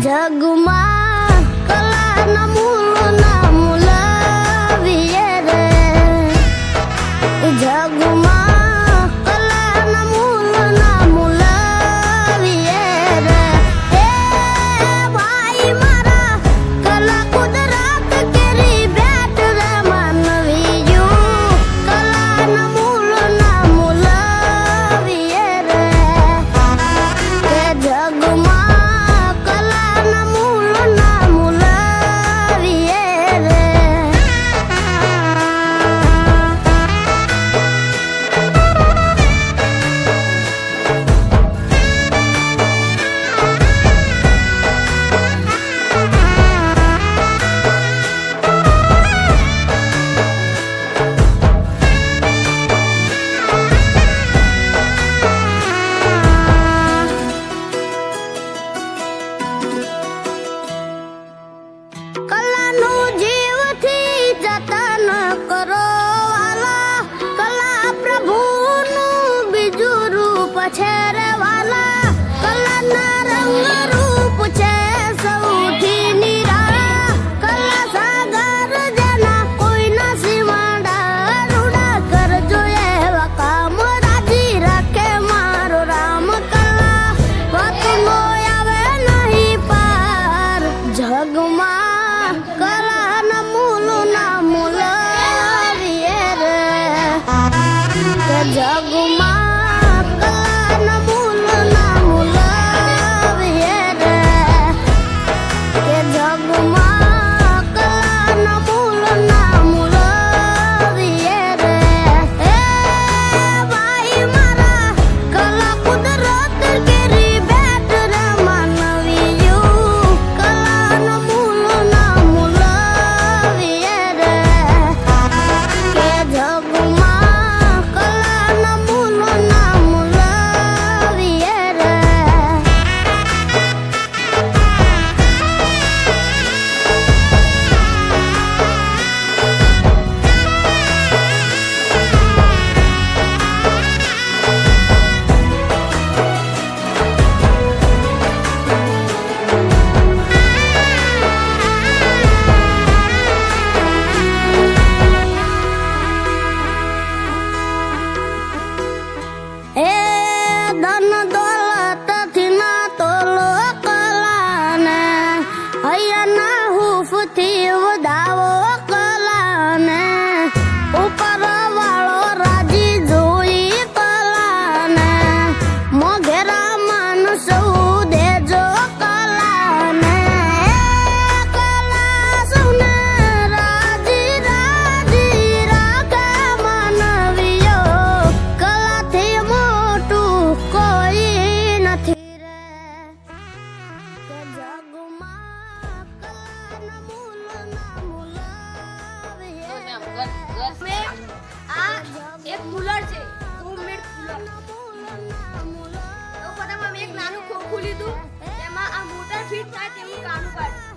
જગમાં કલાના મૂળના મૂલાવીએ રે જગમાં કલાના મૂળના મૂલાવીએ રે એ ભાઈ મારા કલા કુદરત કેરી ભેટ રે માનવીયું કલાના મૂળના મૂલાવીએ રે કે જગમાં જગમાં કલાના મૂળના મૂલાવીએ રે કે જગમાં કલાના મૂળના મૂલાવીએ રે કે જગમાં કલાના મૂળના મૂલાવીએ રે એ ભાઈ મારા કલા કુદરત કેરી ભેટ રે માનવીયું કલાના મૂળના મૂલાવીએ રે કે જગમાં કલાના મૂળના મૂલાવીએ રે ધન દોલતથી ના તોલો કલાને હૈયાના હૂફથી વધાવો કલાને ઉપર વાળો રાજી જોઈ કલાને મોઘેરા માણસો દેજો કલાને કલા સૌને રાજી રાજી રાખે માનવીઓ કલાથી મોટું કોઈ નથી રે કે જગમાં કલાના મૂળના મૂલાવીએ રે આ એક કુલર છે હોમમેડ કુલર તો બધામાં મેં એક નાનું ખોખું લીધું એમાં આ મોટર ફિટ થાય તેવું કાનું કાઢ્યું